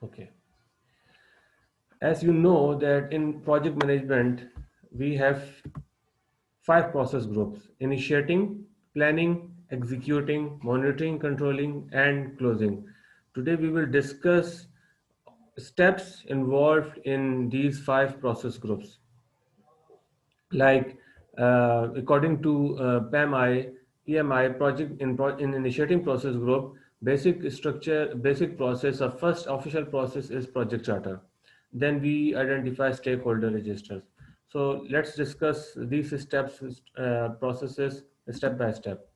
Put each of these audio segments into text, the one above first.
Okay. As you know that in project management, we have five process groups: initiating, planning, executing, monitoring, controlling, and closing. Today we will discuss steps involved in these five process groups. Like according to PMI project in initiating process group, basic structure, basic process or first official process is project charter. Then we identify stakeholder registers. So let's discuss these steps, processes step by step.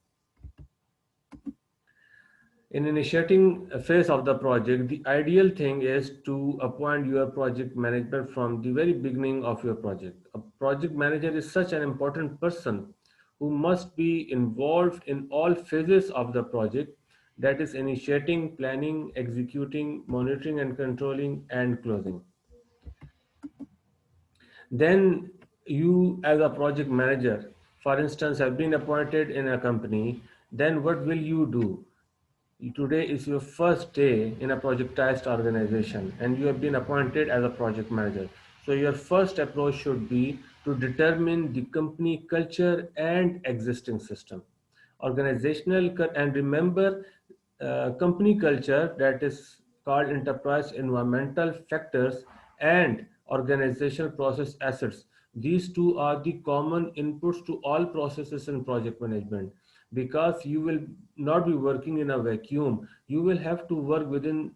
In initiating a phase of the project, the ideal thing is to appoint your project management from the very beginning of your project. A project manager is such an important person who must be involved in all phases of the project, that is initiating, planning, executing, monitoring and controlling, and closing. Then you, as a project manager, for instance, have been appointed in a company, then what will you do? Today is your first day in a projectized organization and you have been appointed as a project manager. So your first approach should be to determine the company culture and existing system. And remember, company culture, that is called enterprise environmental factors, and organizational process assets. These two are the common inputs to all processes in project management, because you will not be working in a vacuum. You will have to work within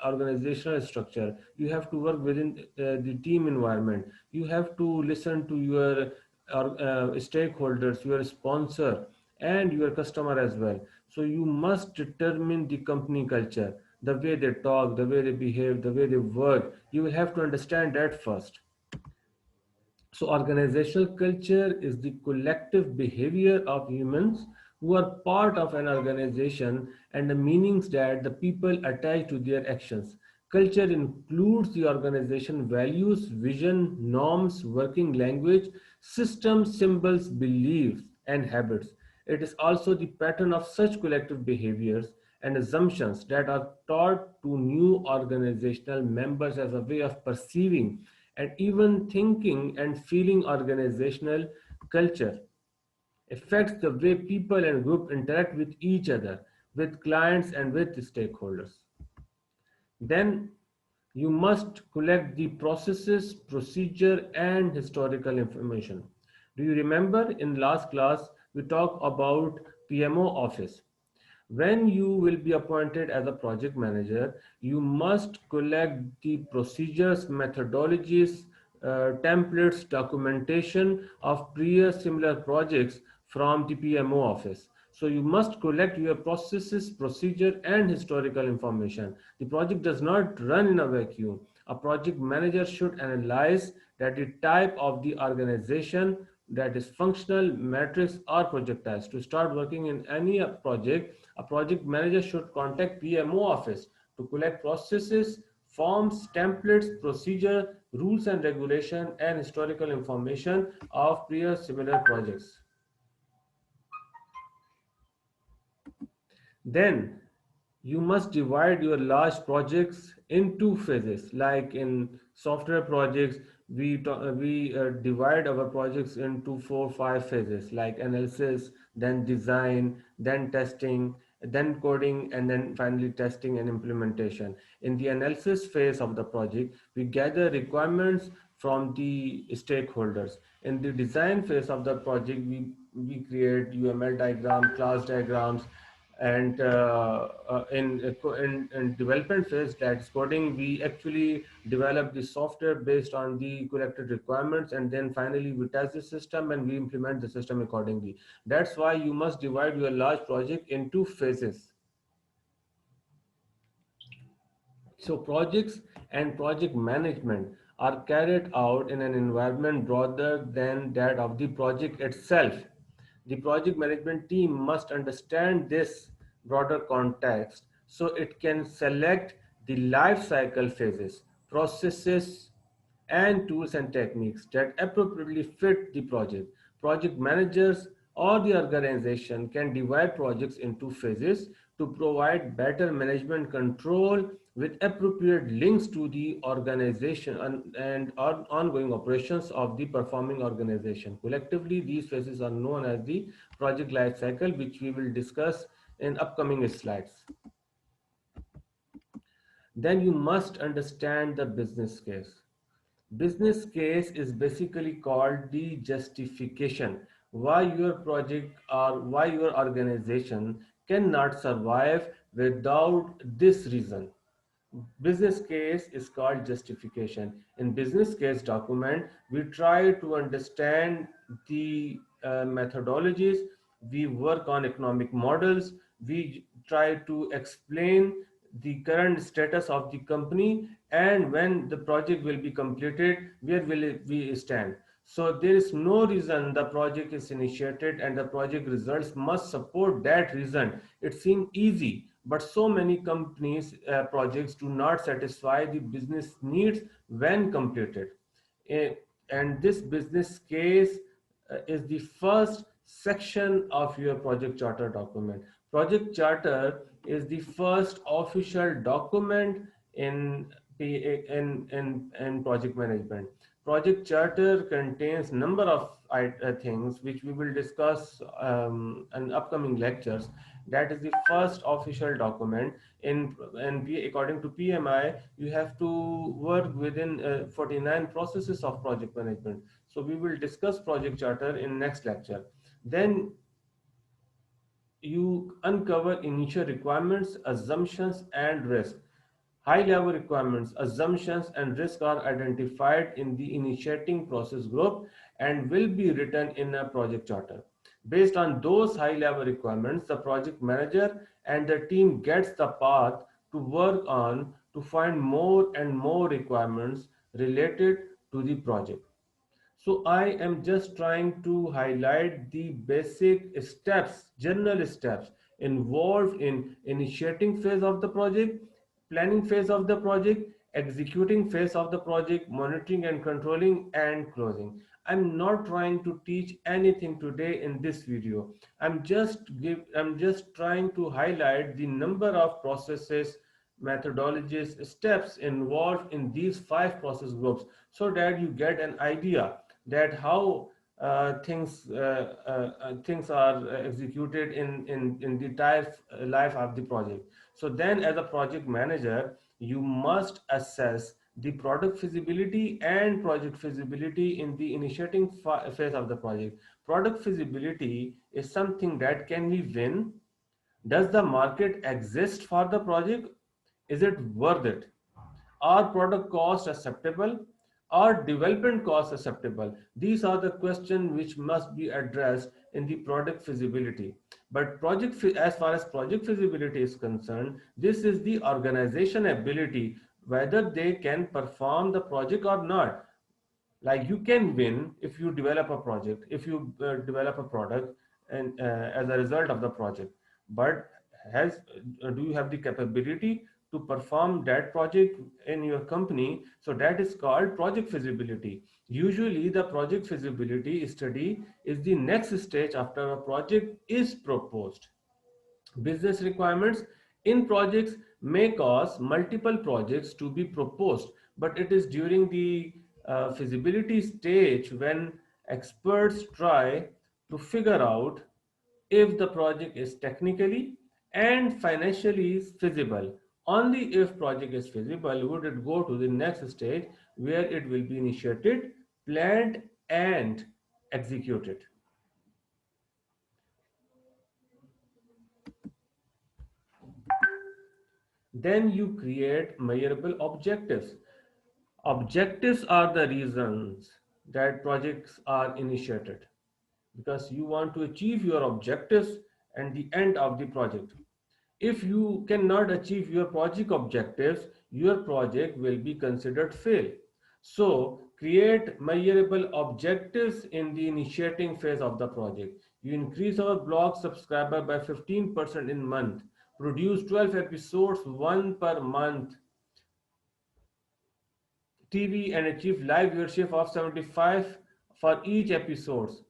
organizational structure. You have to work within the team environment. You have to listen to your stakeholders, your sponsor, and your customer as well. So you must determine the company culture, the way they talk, the way they behave, the way they work. You will have to understand that first. So, organizational culture is the collective behavior of humans who are part of an organization and the meanings that the people attach to their actions. Culture includes the organization values, vision, norms, working language, systems, symbols, beliefs, and habits. It is also the pattern of such collective behaviors and assumptions that are taught to new organizational members as a way of perceiving and even thinking and feeling. Organizational culture affects the way people and groups interact with each other, with clients, and with stakeholders. Then you must collect the processes, procedure, and historical information. Do you remember in last class we talked about PMO office? When you will be appointed as a project manager, you must collect the procedures, methodologies, templates, documentation of previous similar projects from the PMO office. So you must collect your processes, procedure, and historical information. The project does not run in a vacuum. A project manager should analyze that the type of the organization, that is functional, matrix, or projectized. To start working in any project, a project manager should contact PMO office to collect processes, forms, templates, procedure, rules and regulation, and historical information of prior similar projects. Then you must divide your large projects into phases. Like in software projects, we divide our projects into 4 5 phases, like analysis, then design, then testing, then coding, and then finally testing and implementation. In the analysis phase of the project, we gather requirements from the stakeholders. In the design phase of the project, we create UML diagram, class diagrams, and in development phase, that's coding, we actually develop the software based on the collected requirements, and then finally we test the system and we implement the system accordingly. That's why you must divide your large project into phases. So projects and project management are carried out in an environment broader than that of the project itself. The project management team must understand this broader context so it can select the life cycle phases, processes, and tools and techniques that appropriately fit the project. Project managers or the organization can divide projects into phases to provide better management control with appropriate links to the organization and ongoing operations of the performing organization. Collectively, these phases are known as the project life cycle, which we will discuss in upcoming slides. Then you must understand the business case. Business case is basically called the justification why your project or why your organization cannot survive without this reason. Business case is called justification. In business case document, we try to understand the methodologies, we work on economic models, we try to explain the current status of the company, and when the project will be completed, where will we stand. So there is no reason the project is initiated and the project results must support that reason. It seems easy, but so many companies projects do not satisfy the business needs when completed. Eh, and this business case is the first section of your project charter document. Project charter is the first official document in in project management. Project charter contains number of things which we will discuss in upcoming lectures. That is the first official document. According to PMI, you have to work within 49 processes of project management. So we will discuss project charter in next lecture. Then you uncover initial requirements, assumptions, and risk. High level requirements, assumptions, and risk are identified in the initiating process group and will be written in a project charter. Based on those high level requirements, the project manager and the team gets the path to work on to find more and more requirements related to the project. So I am just trying to highlight the basic steps, general steps involved in initiating phase of the project, planning phase of the project, executing phase of the project, monitoring and controlling, and closing. I'm not trying to teach anything today in this video. I'm just trying to highlight the number of processes, methodologies, steps involved in these five process groups so that you get an idea that how things are executed in the entire life of the project. So then as a project manager, you must assess the product feasibility and project feasibility in the initiating phase of the project. Product feasibility is something that can we win. Does the market exist for the project? Is it worth it? Are product costs acceptable? Are development costs acceptable? These are the questions which must be addressed in the product feasibility. But as far as project feasibility is concerned, this is the organization ability whether they can perform the project or not. Like you can win if you develop a project, if you develop a product, and as a result of the project, but has do you have the capability to perform that project in your company? So that is called project feasibility. Usually the project feasibility study is the next stage after a project is proposed. Business requirements in projects may cause multiple projects to be proposed, but it is during the feasibility stage when experts try to figure out if the project is technically and financially feasible. Only if project is feasible would it go to the next stage where it will be initiated, planned, and executed. Then you create measurable objectives. Objectives are the reasons that projects are initiated because you want to achieve your objectives at the end of the project. If you cannot achieve your project objectives, your project will be considered fail. So create measurable objectives in the initiating phase of the project. You increase our blog subscriber by 15% in month, produce 12 episodes, one per month, TV, and achieve live viewership of 75 for each episodes.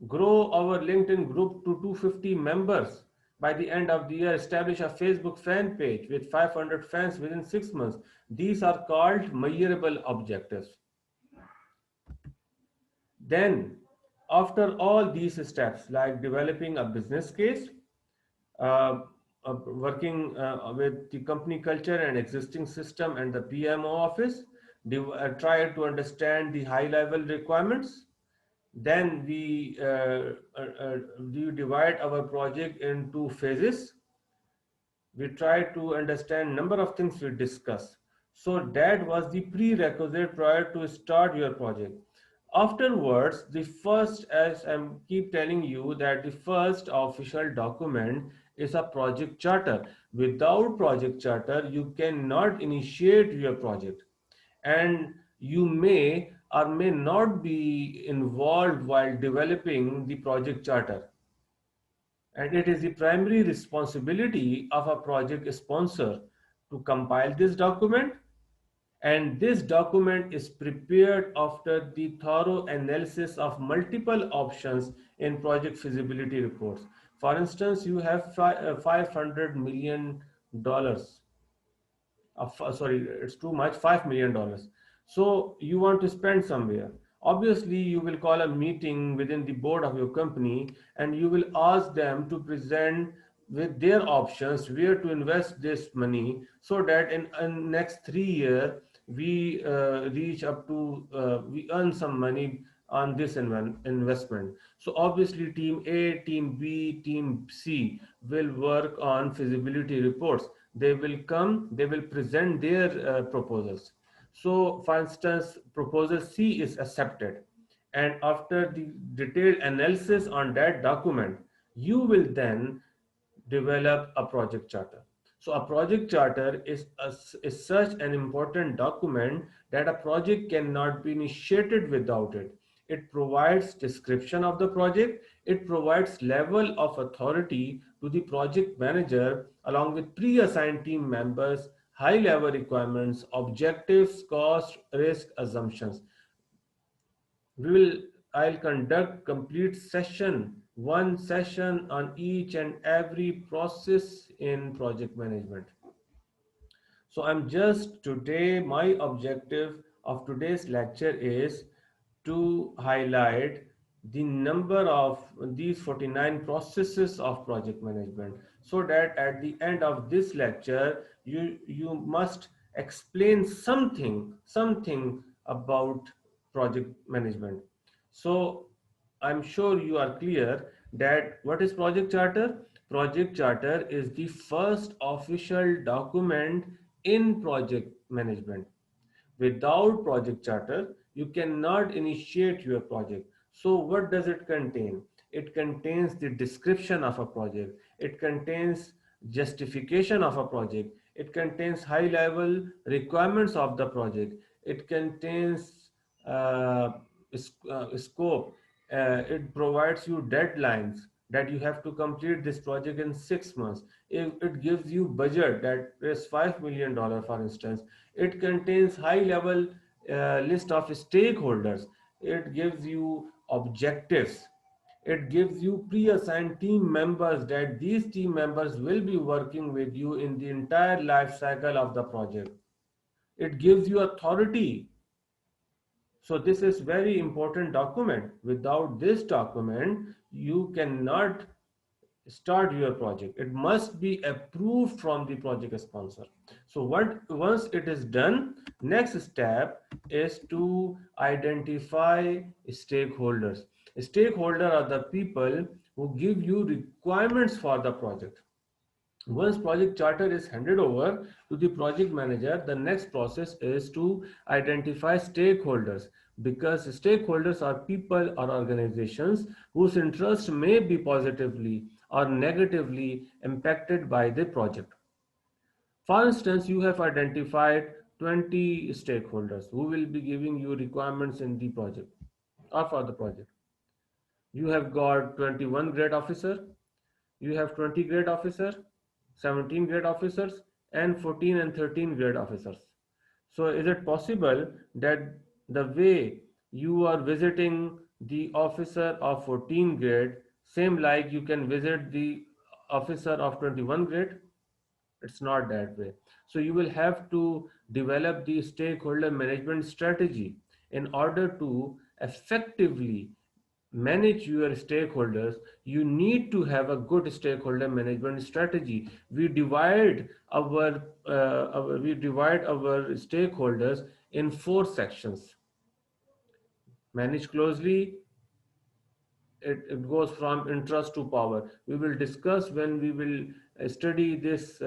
Grow our LinkedIn group to 250 members. By the end of the year, establish a Facebook fan page with 500 fans within 6 months. These are called measurable objectives. Then, after all these steps, like developing a business case, uh, working with the company culture and existing system and the PMO office, try to understand the high level requirements. Then we divide our project into phases. We try to understand number of things we discuss. So that was the prerequisite prior to start your project. Afterwards, the first, as I'm keep telling you, that the first official document is a project charter. Without project charter you cannot initiate your project, and you may or may not be involved while developing the project charter, and it is the primary responsibility of a project sponsor to compile this document, and this document is prepared after the thorough analysis of multiple options in project feasibility reports. For instance, you have $500 million, sorry, it's too much, $5 million. So you want to spend somewhere. Obviously you will call a meeting within the board of your company, and you will ask them to present with their options where to invest this money, so that in next 3 year we reach up to we earn some money on this investment. So obviously team A, team B, team C will work on feasibility reports. They will come, they will present their proposals. So for instance, proposal C is accepted, and after the detailed analysis on that document, you will then develop a project charter. So a project charter is such an important document that a project cannot be initiated without it. It provides description of the project, it provides level of authority to the project manager along with pre-assigned team members, high level requirements, objectives, cost, risk, assumptions. We will I'll conduct complete session, one session on each and every process in project management. So I'm just today, my objective of today's lecture is to highlight the number of these 49 processes of project management, so that at the end of this lecture you must explain something about project management. So I'm sure you are clear that what is project charter? Project charter is the first official document in project management. Without project charter, you cannot initiate your project. So what does it contain? It contains the description of a project. It contains justification of a project. It contains high level requirements of the project. It contains uh, scope. It provides you deadlines that you have to complete this project in 6 months. It gives you budget that is $5 million, for instance. It contains high level list of stakeholders. It gives you objectives. It gives you pre-assigned team members, that these team members will be working with you in the entire life cycle of the project. It gives you authority. So this is very important document. Without this document, you cannot start your project. It must be approved from the project sponsor. So once it is done, next step is to identify stakeholders. Stakeholder are the people who give you requirements for the project. Once project charter is handed over to the project manager, the next process is to identify stakeholders, because stakeholders are people or organizations whose interests may be positively or negatively impacted by the project. For instance, you have identified 20 stakeholders who will be giving you requirements in the project or for the project. You have got 21 grade officer, you have 20 grade officer, 17 grade officers, and 14 and 13 grade officers. So is it possible that the way you are visiting the officer of 14 grade, same like you can visit the officer of 21 grade. It's not that way. So you will have to develop the stakeholder management strategy in order to effectively manage your stakeholders. You need to have a good stakeholder management strategy. We divide our stakeholders in four sections. Manage closely. It goes from interest to power. We will discuss when we will study this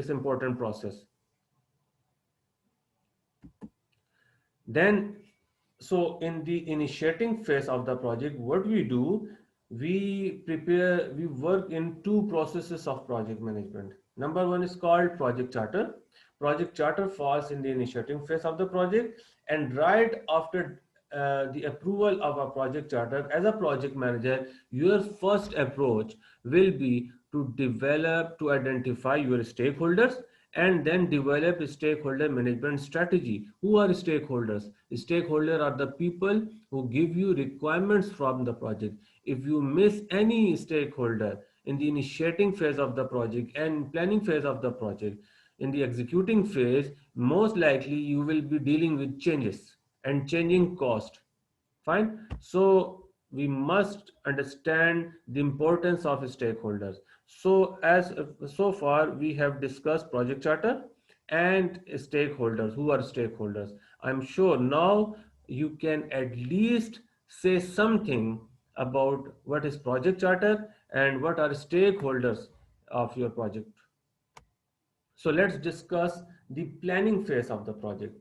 important process. Then, so in the initiating phase of the project, what we do, we work in two processes of project management. Number one is called project charter. Project charter falls in the initiating phase of the project, and right after the approval of a project charter, as a project manager, your first approach will be to identify your stakeholders and then develop a stakeholder management strategy. Who are stakeholders? Stakeholders are the people who give you requirements from the project. If you miss any stakeholder in the initiating phase of the project and planning phase of the project, in the executing phase, most likely you will be dealing with changes and changing cost. Fine. So we must understand the importance of stakeholders. So far we have discussed project charter and stakeholders. Who are stakeholders? I'm sure now you can at least say something about what is project charter and what are stakeholders of your project. So let's discuss the planning phase of the project.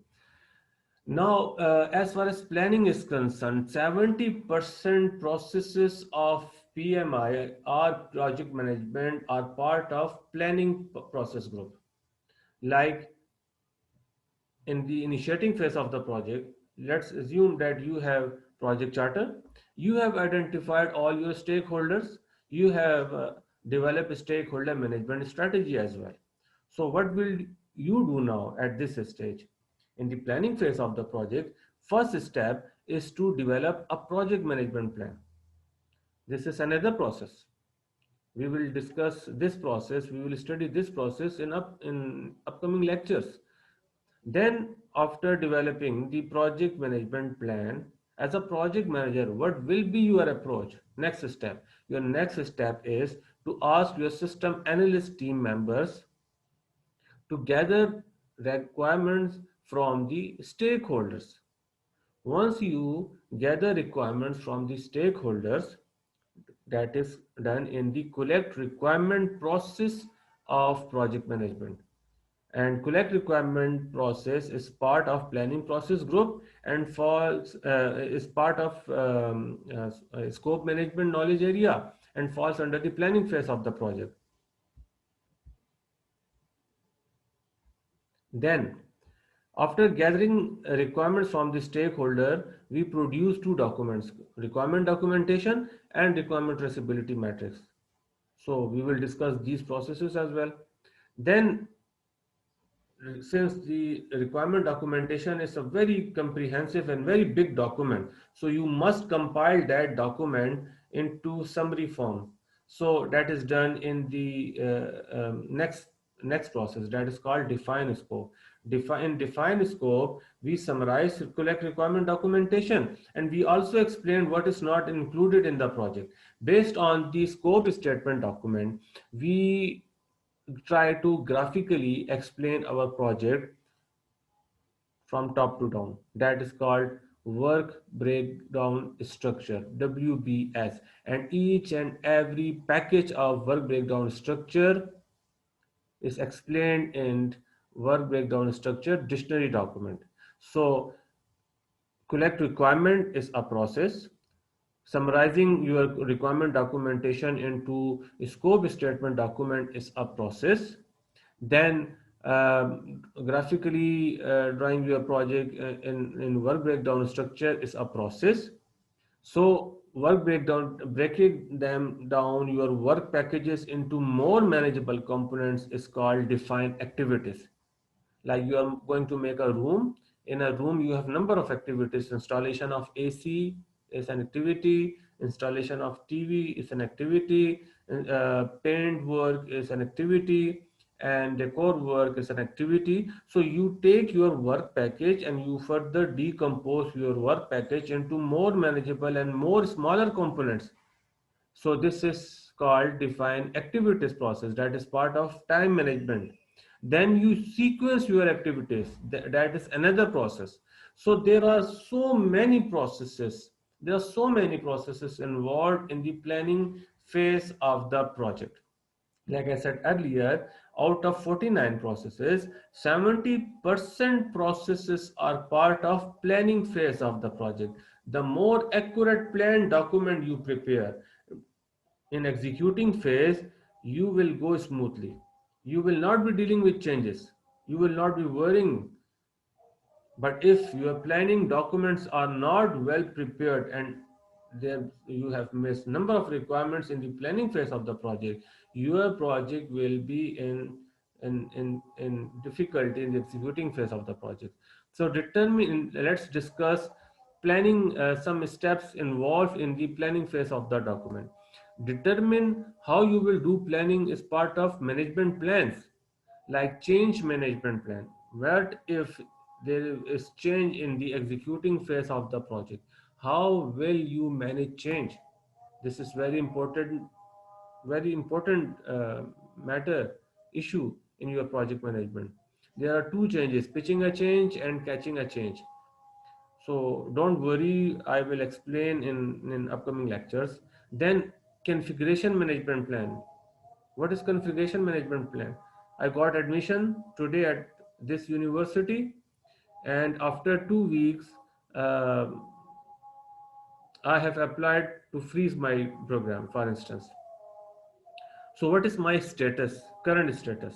Now, as far as planning is concerned, 70% processes of PMI or project management are part of planning process group. Like in the initiating phase of the project, let's assume that you have project charter, you have identified all your stakeholders, you have developed a stakeholder management strategy as well. So what will you do now at this stage? In the planning phase of the project, first step is to develop a project management plan. This is another process. We will discuss this process, we will study this process in upcoming lectures. Then, after developing the project management plan, as a project manager, what will be your approach? Next step. Your next step is to ask your system analyst team members to gather requirements from the stakeholders. Once you gather requirements from the stakeholders, that is done in the collect requirement process of project management. And collect requirement process is part of planning process group and falls is part of scope management knowledge area and falls under the planning phase of the project. Then, after gathering requirements from the stakeholder, we produce two documents: requirement documentation and requirement traceability matrix. So we will discuss these processes as well. Then, since the requirement documentation is a very comprehensive and very big document, so you must compile that document into summary form. So that is done in the next process, that is called define scope. Define scope, we summarize collect requirement documentation, and we also explain what is not included in the project. Based on the scope statement document, we try to graphically explain our project from top to down. That is called work breakdown structure, WBS. And each and every package of work breakdown structure is explained in work breakdown structure dictionary document. So collect requirement is a process. Summarizing your requirement documentation into a scope statement document is a process. Then graphically drawing your project in work breakdown structure is a process. So breaking them down your work packages into more manageable components is called define activities. Like you are going to make a room. In a room you have number of activities. Installation of AC is an activity, installation of TV is an activity, paint work is an activity, and decor work is an activity. So you take your work package and you further decompose your work package into more manageable and more smaller components. So this is called define activities process, that is part of time management. Then you sequence your activities, that is another process. So there are so many processes. There are so many processes involved in the planning phase of the project. Like I said earlier, out of 49 processes, 70% processes are part of planning phase of the project. The more accurate plan document you prepare, in executing phase, you will go smoothly. You will not be dealing with changes. You will not be worrying. But if your planning documents are not well prepared and there you have missed number of requirements in the planning phase of the project, your project will be in difficulty in the executing phase of the project. So determine. Let's discuss planning, some steps involved in the planning phase of the document. Determine how you will do planning is part of management plans, like change management plan. What if there is change in the executing phase of the project? How will you manage change? This is very important matter issue in your project management. There are two changes: pitching a change and catching a change. So don't worry, I will explain in upcoming lectures. Then configuration management plan. What is configuration management plan? I got admission today at this university, and after 2 weeks, uh, I have applied to freeze my program, for instance. So, what is my status? Current status.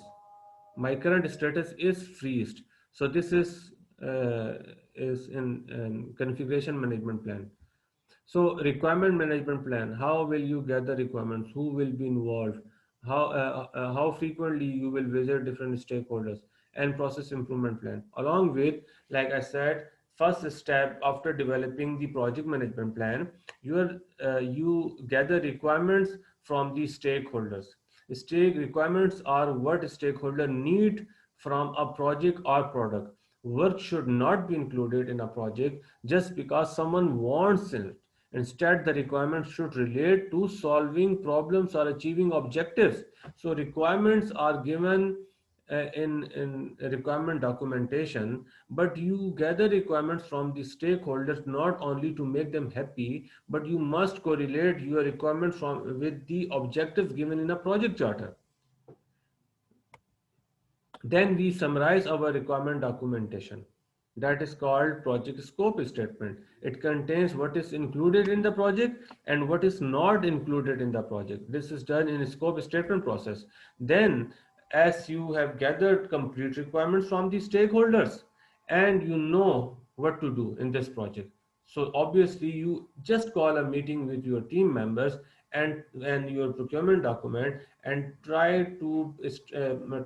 My current status is freezed. So, this uh, is in configuration management plan. So requirement management plan, how will you gather requirements? Who will be involved? How frequently you will visit different stakeholders, and process improvement plan. Along with, like I said, first step after developing the project management plan, you gather requirements from the stakeholders. Stake requirements are what stakeholder need from a project or product. Work should not be included in a project just because someone wants it. Instead, the requirements should relate to solving problems or achieving objectives. So, requirements are given in requirement documentation, but you gather requirements from the stakeholders not only to make them happy, but you must correlate your requirements from with the objectives given in a project charter. Then we summarize our requirement documentation. That is called project scope statement. It contains what is included in the project and what is not included in the project. This is done in a scope statement process. Then, as you have gathered complete requirements from the stakeholders and you know what to do in this project, so obviously you just call a meeting with your team members and your procurement document and try to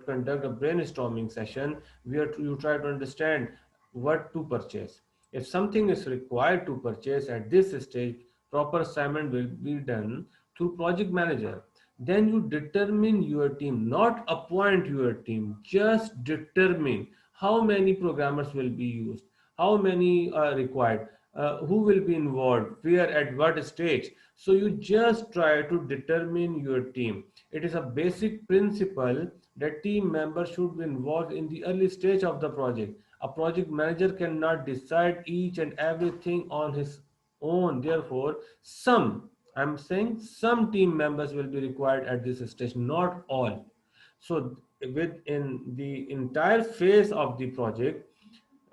conduct a brainstorming session where you try to understand what to purchase. If something is required to purchase at this stage, proper assignment will be done through project manager. Then you determine your team, not appoint your team, just determine how many programmers will be used, how many are required, who will be involved, where, at what stage. So you just try to determine your team. It is a basic principle that team members should be involved in the early stage of the project. A project manager cannot decide each and everything on his own. Therefore, I'm saying some team members will be required at this stage, not all. So, within the entire phase of the project,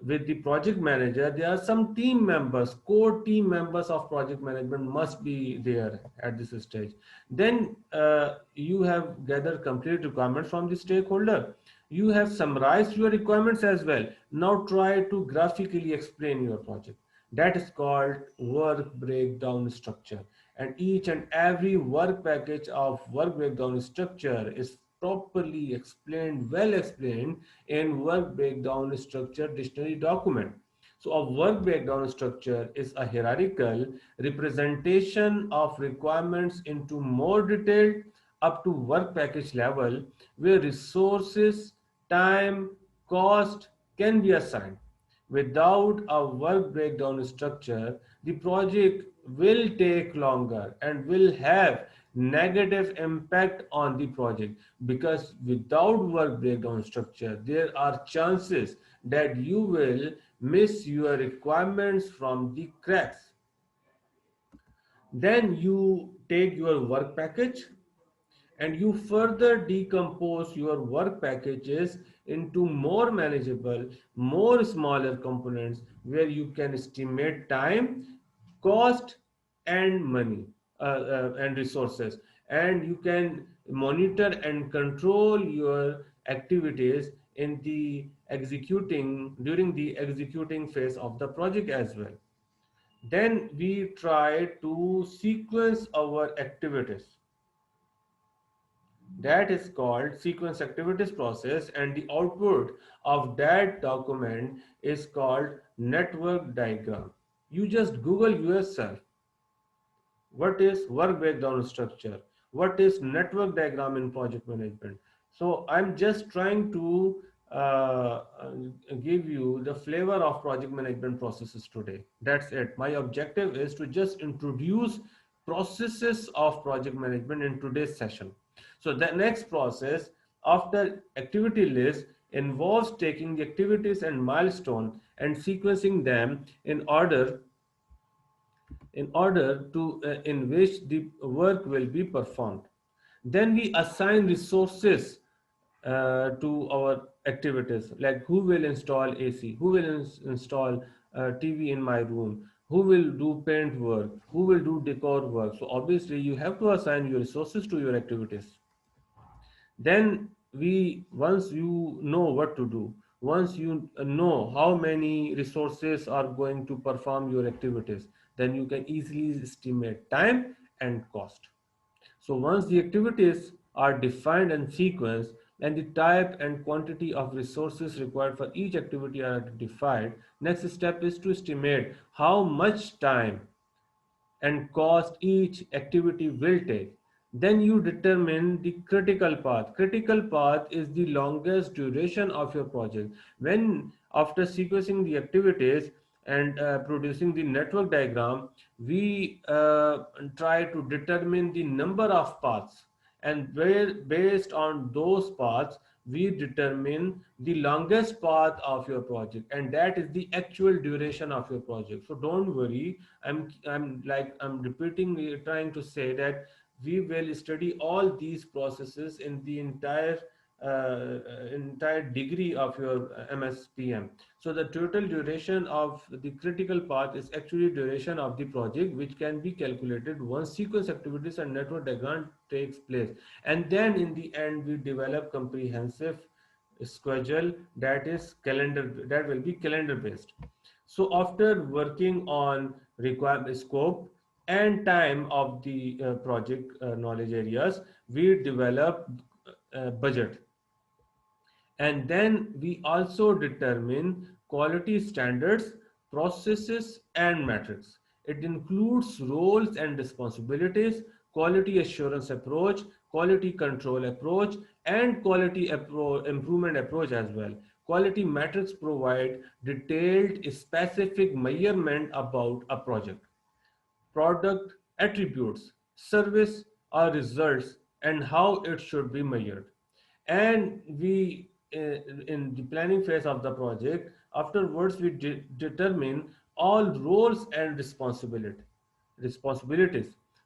with the project manager, there are some team members, core team members of project management must be there at this stage. Then you have gathered complete requirements from the stakeholder. You have summarized your requirements as well. Now try to graphically explain your project. That is called work breakdown structure. And each and every work package of work breakdown structure is properly explained, well explained in work breakdown structure dictionary document. So a work breakdown structure is a hierarchical representation of requirements into more detailed, up to work package level where resources, time, cost can be assigned. Without a work breakdown structure, the project will take longer and will have negative impact on the project, because without work breakdown structure there are chances that you will miss your requirements from the cracks. Then you take your work package and you further decompose your work packages into more manageable, more smaller components where you can estimate time, cost, and money and resources, and you can monitor and control your activities in the executing during the executing phase of the project as well. Then we try to sequence our activities. That is called sequence activities process, and the output of that document is called network diagram. You just Google yourself what is work breakdown structure, what is network diagram in project management. So I'm just trying to give you the flavor of project management processes today. That's it. My objective is to just introduce processes of project management in today's session. So the next process after activity list involves taking the activities and milestone and sequencing them in order to in which the work will be performed. Then we assign resources to our activities, like who will install AC, who will install TV in my room, who will do paint work, who will do decor work. So obviously you have to assign your resources to your activities. Then we once you know what to do, once you know how many resources are going to perform your activities, then you can easily estimate time and cost. So once the activities are defined and sequenced and the type and quantity of resources required for each activity are identified, next step is to estimate how much time and cost each activity will take. Then you determine the critical path. Critical path is the longest duration of your project. When after sequencing the activities and producing the network diagram, we try to determine the number of paths, and where based on those paths we determine the longest path of your project, and that is the actual duration of your project. So don't worry, I'm repeating, trying to say that we will study all these processes in the entire degree of your MSPM. So the total duration of the critical path is actually duration of the project, which can be calculated once sequence activities and network diagram takes place. And then in the end we develop comprehensive schedule that is calendar, that will be calendar based. So after working on requirement scope and time of the project knowledge areas, we develop budget. And then we also determine quality standards, processes, and metrics. It includes roles and responsibilities, quality assurance approach, quality control approach, and quality improvement approach as well. Quality metrics provide detailed, specific measurement about a project, product attributes, service or results, and how it should be measured. And we in the planning phase of the project, afterwards we determine all roles and responsibilities.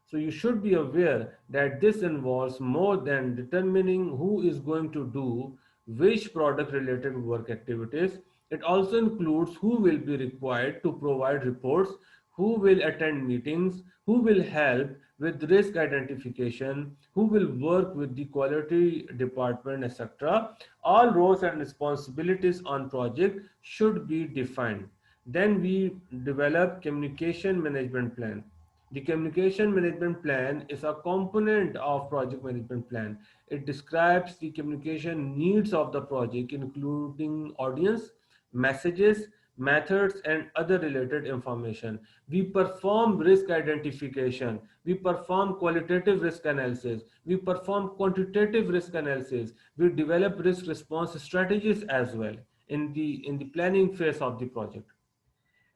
So you should be aware that this involves more than determining who is going to do which product related work activities. It also includes who will be required to provide reports, who will attend meetings, who will help with risk identification, who will work with the quality department, etc. All roles and responsibilities on project should be defined. Then we develop communication management plan. The communication management plan is a component of project management plan. It describes the communication needs of the project, including audience, messages, methods, and other related information. We perform risk identification, we perform qualitative risk analysis, we perform quantitative risk analysis, we develop risk response strategies as well in the planning phase of the project,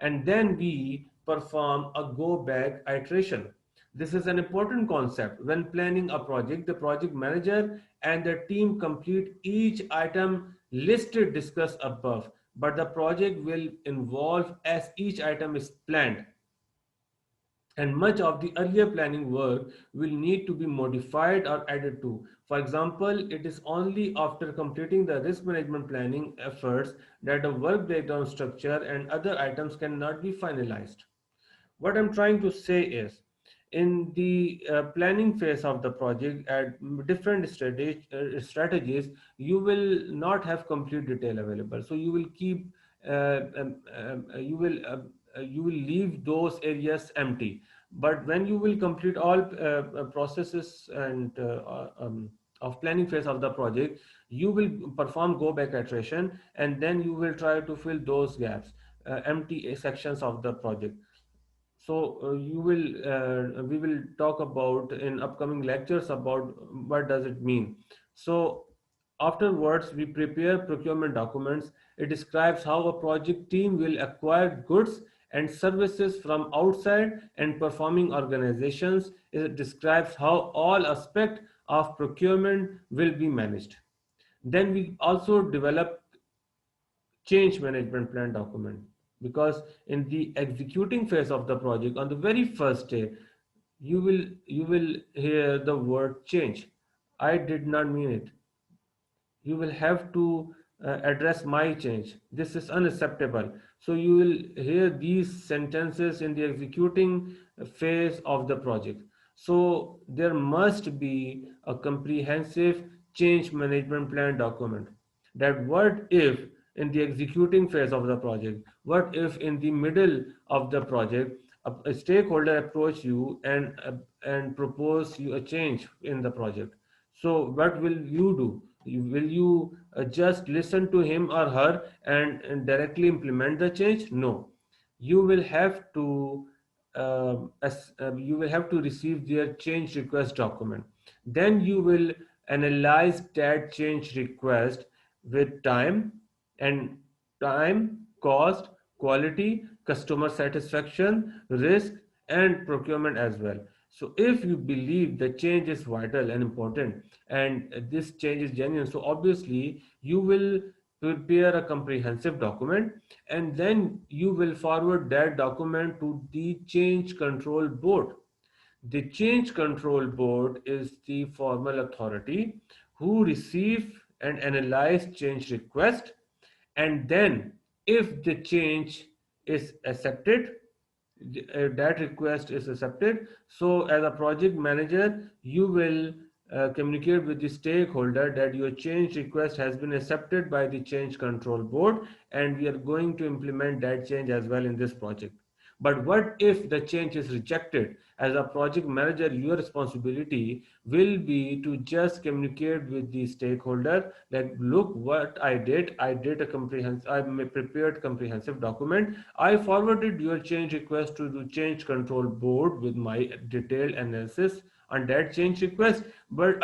and then we perform a go back iteration. This is an important concept. When planning a project, the project manager and the team complete each item listed discussed above, but the project will evolve as each item is planned, and much of the earlier planning work will need to be modified or added to. For example, it is only after completing the risk management planning efforts that the work breakdown structure and other items cannot be finalized. What I'm trying to say is, in the planning phase of the project, at different strategies, you will not have complete detail available. So you will keep, you will leave those areas empty. But when you will complete all processes and of planning phase of the project, you will perform go back iteration, and then you will try to fill those gaps, empty sections of the project. So you will we will talk about in upcoming lectures about what does it mean. So afterwards we prepare procurement documents. It describes how a project team will acquire goods and services from outside and performing organizations. It describes how all aspects of procurement will be managed. Then we also develop change management plan document, because in the executing phase of the project, on the very first day, you will hear the word change. I did not mean it. You will have to address my change. This is unacceptable. So you will hear these sentences in the executing phase of the project. So there must be a comprehensive change management plan document. That what if in the executing phase of the project, what if in the middle of the project a stakeholder approach you and propose you a change in the project. So what will you do? Will you just listen to him or her and directly implement the change? No, you will have to you will have to receive their change request document. Then you will analyze that change request with and time, cost, quality, customer satisfaction, risk, and procurement as well. So if you believe the change is vital and important and this change is genuine, so obviously you will prepare a comprehensive document, and then you will forward that document to the change control board. The change control board is the formal authority who receive and analyze change request, and then if the change is accepted, that request is accepted. So as a project manager, you will communicate with the stakeholder that your change request has been accepted by the change control board, and we are going to implement that change as well in this project. But what if the change is rejected? As a project manager, your responsibility will be to just communicate with the stakeholder like, look what I did a comprehensive, prepared comprehensive document. I forwarded your change request to the change control board with my detailed analysis on that change request. But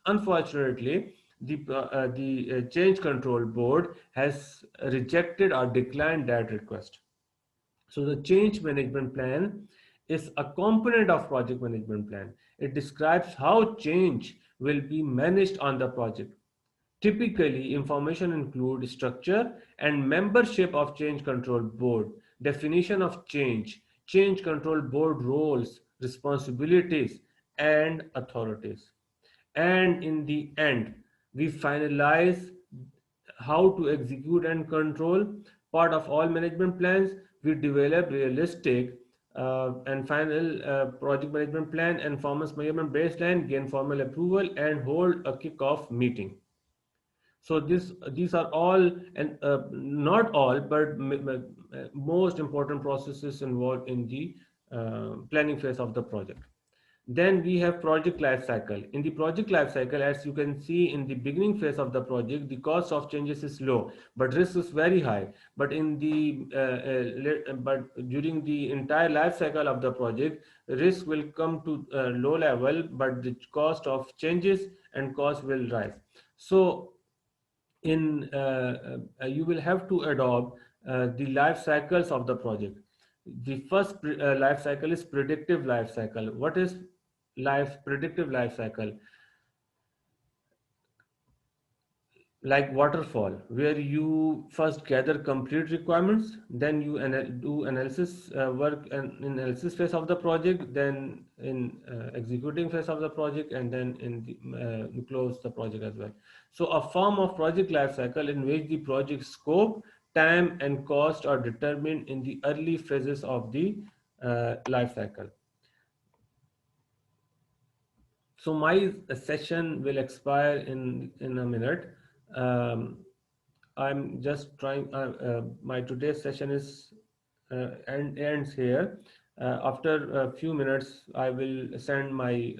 unfortunately, the change control board has rejected or declined that request. So the change management plan is a component of project management plan. It describes how change will be managed on the project. Typically, information include structure and membership of change control board, definition of change control board roles, responsibilities, and authorities. And in the end, we finalize how to execute and control. Part of all management plans, we develop realistic and final project management plan and performance measurement baseline, gain formal approval, and hold a kickoff meeting. So these are all, and not all, but most important processes involved in the planning phase of the project. Then we have project life cycle. In the project life cycle, as you can see, in the beginning phase of the project, the cost of changes is low, but risk is very high. But in the but during the entire life cycle of the project, risk will come to low level, but the cost of changes and cost will rise. So in you will have to adopt the life cycles of the project. The first life cycle is predictive life cycle. What is life predictive life cycle? Like waterfall, where you first gather complete requirements, then you do analysis work and analysis phase of the project, then in executing phase of the project, and then in the, you close the project as well. So a form of project life cycle in which the project scope, time, and cost are determined in the early phases of the life cycle. So my session will expire in a minute. um, I'm just trying. My today's session is ends here. After a few minutes, I will send my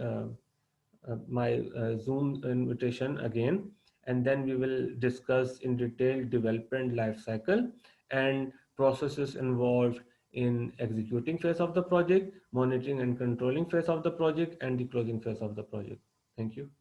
Zoom invitation again, and then we will discuss in detail development life cycle and processes involved in executing phase of the project, monitoring and controlling phase of the project, and the closing phase of the project. Thank you.